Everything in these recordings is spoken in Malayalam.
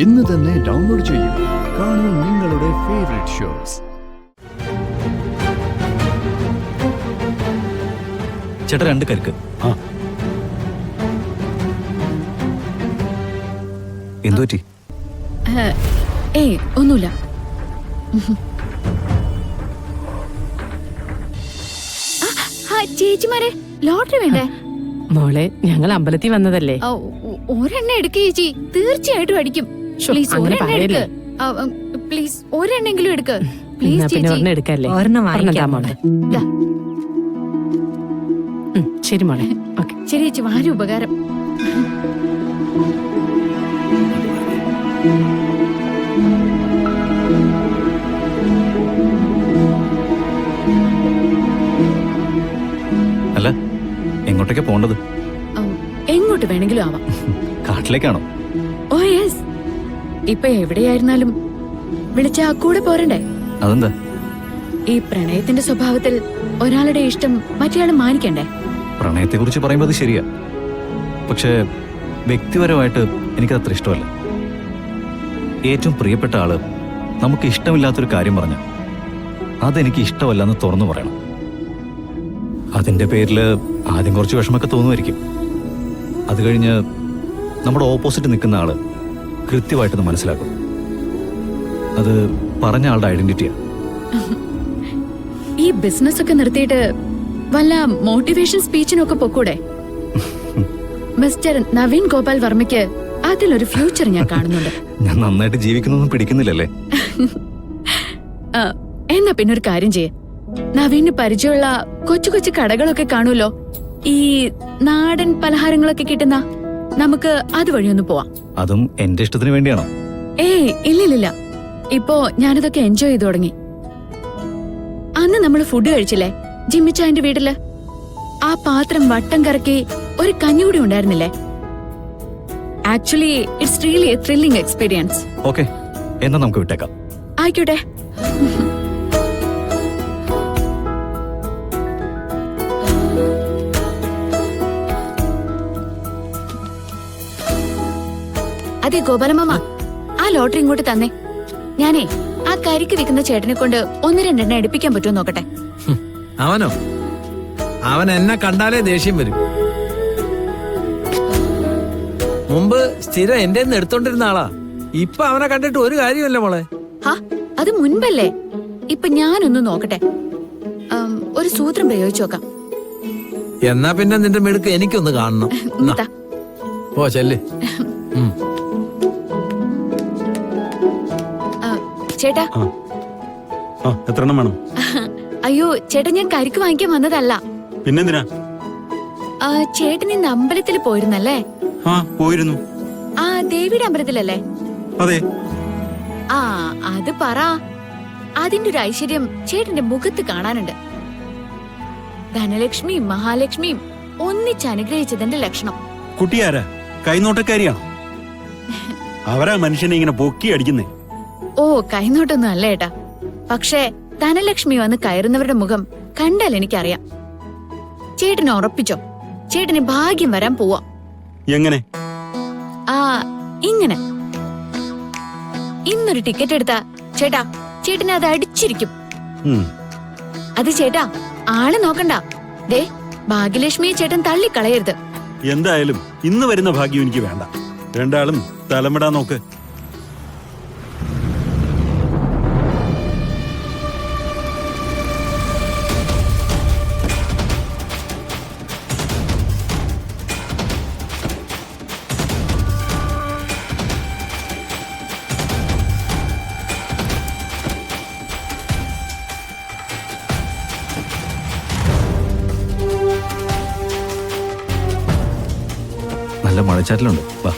ഇന്ന് തന്നെ ഡൗൺലോഡ് ചെയ്യൂ. കാണൂ നിങ്ങളുടെ ഫേവറേറ്റ് ഷോസ്. ചേട്ടാ 2 കരിക്ക്. എന്തു പറ്റി? ഒന്നുമില്ല. ചേച്ചിമാരെ ലോട്ടറി വേണ്ടേ? മോളെ, ഞങ്ങൾ അമ്പലത്തിൽ വന്നതല്ലേ. ഒരെണ്ണം എടുക്ക ചേച്ചി, തീർച്ചയായിട്ടും അടിക്കും. പ്ലീസ് ഒരെണ്ണം എടുക്ക്. പ്ലീസ് ഒരെണ്ണെങ്കിലും എടുക്ക്. പ്ലീസ് ചേച്ചി. ഒരെണ്ണം എടുക്കല്ലേ? ശരി മോളെ. ശരി ചേച്ചി, വളരെ ഉപകാരം. അല്ല, എങ്ങോട്ടേക്കാ പോണ്ടത്? എങ്ങോട്ട് വേണമെങ്കിലും ആവാം. കാട്ടിലേക്കാണോ? Oh yes. ഇപ്പൊ എവിടെയായിരുന്നാലും വിളിച്ചാ കൂടെ പോരണ്ടേ? അതെന്താ? ഈ പ്രണയത്തിന്റെ സ്വഭാവത്തിൽ ഒരാളുടെ ഇഷ്ടം മറ്റേയാൾ മാനിക്കണ്ടേ? പ്രണയത്തെ കുറിച്ച് പറയുമ്പോൾ അത് ശരിയാ. പക്ഷേ വ്യക്തിപരമായിട്ട് എനിക്കത്ര ഇഷ്ടമല്ല. ഏറ്റവും പ്രിയപ്പെട്ട ആള് നമുക്ക് ഇഷ്ടമില്ലാത്തൊരു കാര്യം പറഞ്ഞ അതെനിക്ക് ഇഷ്ടമല്ലെന്ന് തുറന്നു പറയണം. അതിന്റെ പേരില് ആദ്യം കുറച്ച് വിഷമൊക്കെ തോന്നുമായിരിക്കും. അത് കഴിഞ്ഞ് നമ്മുടെ ഓപ്പോസിറ്റ് നിൽക്കുന്ന ആള് കൃത്യമായിട്ടൊന്ന് മനസ്സിലാക്കും. അത് പറഞ്ഞ ആളുടെ ഐഡന്റിറ്റിയാ. ഈ ബിസിനസ് ഒക്കെ നിർത്തിയിട്ട് വല്ല മോട്ടിവേഷൻ സ്പീച്ചിനൊക്കെ പൊക്കൂടെ? മിസ്റ്റർ നവീൻ ഗോപാൽ വർമ്മയ്ക്ക് അതിലൊരു ഫ്യൂച്ചർ ഞാൻ കാണുന്നുണ്ട്. ഞാൻ നന്നായിട്ട് ജീവിക്കുന്നൊന്നും പിടിക്കുന്നില്ലല്ലേ? എന്നാ പിന്നെ ഒരു കാര്യം ചെയ്യേ, നവീന് പരിചയമുള്ള കൊച്ചു കൊച്ചു കടകളൊക്കെ കാണുമല്ലോ, ഈ നാടൻ പലഹാരങ്ങളൊക്കെ കിട്ടുന്ന, നമുക്ക് അതുവഴി ഒന്ന് പോവാം. അതും എന്റെ ഇഷ്ടത്തിന് വേണ്ടിയാണോ? ഇല്ലില്ല, ഇപ്പോ ഞാനിതൊക്കെ എൻജോയ് ചെയ്തു തുടങ്ങി. അന്ന് നമ്മള് ഫുഡ് കഴിച്ചില്ലേ ജിമ്മിച്ചായന്റെ വീട്ടില്? ആ പാത്രം വട്ടം കറക്കി ഒരു കഞ്ഞികൂടി ഉണ്ടായിരുന്നില്ലേ? Actually it's really A thrilling experience. Okay, എന്നാ നമുക്ക് വിട്ടേക്കാം. ആയിക്കോട്ടെ. അതെ ഗോപാലമാമ, ആ ലോട്ടറി ഇങ്ങോട്ട് തന്നെ. ഞാനേ ആ കരിക്ക് വിൽക്കുന്ന ചേട്ടനെ കൊണ്ട് 1-2 എടുപ്പിക്കാൻ പറ്റുമോ നോക്കട്ടെ. അവനോ? അവൻ എന്നെ കണ്ടാലേ ദേഷ്യം വരും. മുമ്പ് സ്ഥിരം എന്റെ എടുത്തോണ്ടിരുന്ന ആളാ. ഇപ്പൊ അവനെ കണ്ടിട്ട് ഒരു കാര്യമല്ല മോളെ. അത് മുൻപല്ലേ. ഇപ്പൊ ഞാനൊന്ന് നോക്കട്ടെ, ഒരു സൂത്രം പ്രയോഗിച്ചു നോക്കാം. എന്നാ പിന്നെ നിന്റെ മിടുക്ക് എനിക്കൊന്ന് കാണണം. ഓ ചെല്ല്. ചേട്ടാ. എത്ര എണ്ണം വേണം? അയ്യോ ചേട്ടാ, ഞാൻ കരിക്ക് വാങ്ങിക്കാൻ വന്നതല്ല. പിന്നെന്തിനാ? ചേട്ടൻ ഇന്ന് അമ്പലത്തിൽ പോയിരുന്നല്ലേ? പോയിരുന്നു. ആ ദേവിയുടെ അമ്പലത്തിലല്ലേ? അതെ. അത് പറ. അതിന്റെ ഒരു ഐശ്വര്യം ചേട്ടന്റെ മുഖത്ത് കാണാനുണ്ട്. ധനലക്ഷ്മിയും മഹാലക്ഷ്മിയും ഒന്നിച്ച് അനുഗ്രഹിച്ചതിന്റെ ലക്ഷണം. കുട്ടിയാരാ? കൈനോട്ടക്കാരിയാണോ? അവരാ മനുഷ്യനെ ഇങ്ങനെ പൊക്കി അടിക്കുന്നേ. ഓ, കൈനോട്ടൊന്നും അല്ല ഏട്ടാ. പക്ഷേ ധനലക്ഷ്മി വന്ന് കയറുന്നവരുടെ മുഖം കണ്ടാൽ എനിക്കറിയാം. ചേട്ടനെ ഉറപ്പിച്ചോ, ചേട്ടന് ഭാഗ്യം വരാൻ പോവാ. എങ്ങനെ? ഇങ്ങനെ. ഇന്നൊരു ടിക്കറ്റ് എടുത്താ ചേട്ടാ, ചേട്ടനെ അത് അടിച്ചിരിക്കും. അത് ചേട്ടാ, ആള് നോക്കണ്ട. ദേ, ഭാഗ്യലക്ഷ്മിയെ ചേട്ടൻ തള്ളിക്കളയരുത്. എന്തായാലും ഇന്ന് വരുന്ന ഭാഗ്യം എനിക്ക് വേണ്ട. രണ്ടാളും തലമിടാ നോക്ക്. നല്ല മഴച്ചാറ്റിലുണ്ട്. വാ.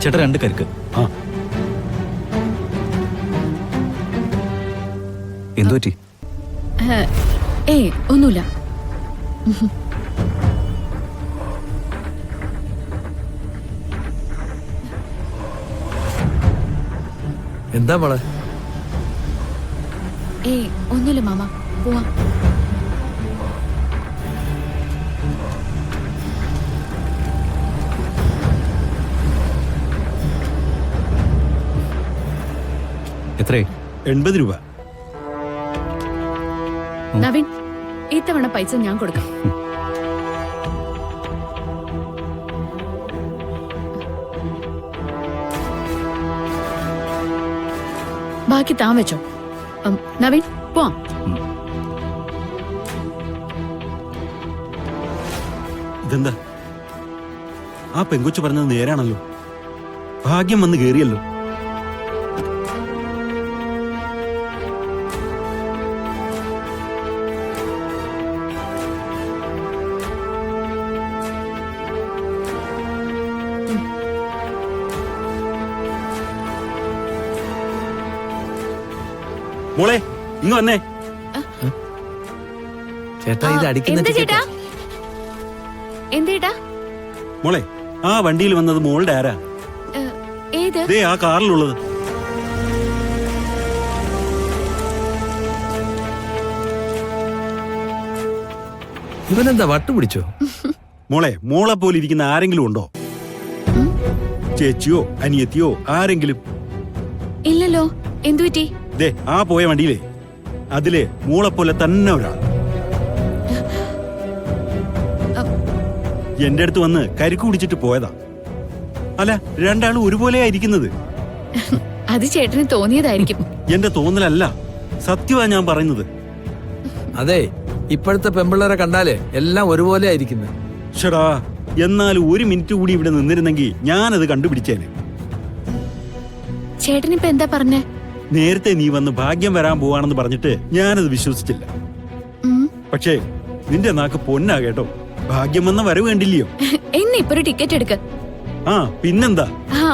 ചേട്ടാ 2 കരിക്ക്. ആ എന്തു പറ്റി? ഏയ് ഒന്നുമില്ല. എന്താ മോളെ? ഏയ് ഒന്നുമില്ല മാമ, പോവാം. എത്രയായി? 80 രൂപ. നവീൻ, ഇത്തവണ പൈസ ഞാൻ കൊടുക്കാം. ബാക്കി താൻ വെച്ചോ. നവീൻ, പോവാം. ഇതെന്താ? ആ പെങ്കൊച്ചു പറഞ്ഞത് നേരാണല്ലോ. ഭാഗ്യം വന്ന് കേറിയല്ലോ. മോളെ ഇങ്ങ് വന്നേ. ചേട്ടാ ഇത് അടിക്കുന്ന എന്താ ചേട്ടാ? ടിക്കറ്റാ. എന്തേട്ടാ? മോളെ ആ വണ്ടിയിൽ വന്നത് മോളുടെ ആരാ? ഏത്? ദേ ആ കാറിലുള്ളത്. ഇവനെന്താ വട്ടു പിടിച്ചോ? മോളെ മോളെ പോലെ ഇരിക്കുന്ന ആരെങ്കിലും ഉണ്ടോ? ചേച്ചിയോ അനിയത്തിയോ ആരെങ്കിലും? ഇല്ലല്ലോ. എന്തു പറ്റി? ദേ ആ പോയ വണ്ടിയിലെ അതിലെ മോളെ പോലെ തന്നെ ഒരാൾ എന്റെ അടുത്ത് വന്ന് കരിക്ക് കുടിച്ചിട്ട് പോയതാ. അല്ല, രണ്ടാളും ഒരുപോലെയാ ഇരിക്കുന്നത്. അത് ചേട്ടന് തോന്നിയതായിരിക്കും. എന്റെ തോന്നലല്ല, സത്യമാ ഞാൻ പറയുന്നത്. അതെ, ഇപ്പോഴത്തെ പെമ്പിള്ളേരെ കണ്ടാലേ എല്ലാം ഒരുപോലെ ആയിരിക്കുന്നത്. ഷടാ, എന്നാലും 1 മിനിറ്റ് കൂടി ഇവിടെ നിന്നിരുന്നെങ്കിൽ ഞാനത് കണ്ടുപിടിച്ചേനെ. ചേട്ടനിപ്പ എന്താ പറഞ്ഞേ? നേരത്തെ നീ വന്ന് ഭാഗ്യം വരാൻ പോവാണെന്ന് പറഞ്ഞിട്ട് ഞാനത് വിശ്വസിച്ചില്ല. പക്ഷേ നിന്റെ നാക്ക് പൊന്നാ കേട്ടോ. ഭാഗ്യം വന്ന വരവ് കണ്ടില്ലയോ? എന്നിപ്പൊരു ടിക്കറ്റ് എടുക്ക. ആ പിന്നെന്താ. ആ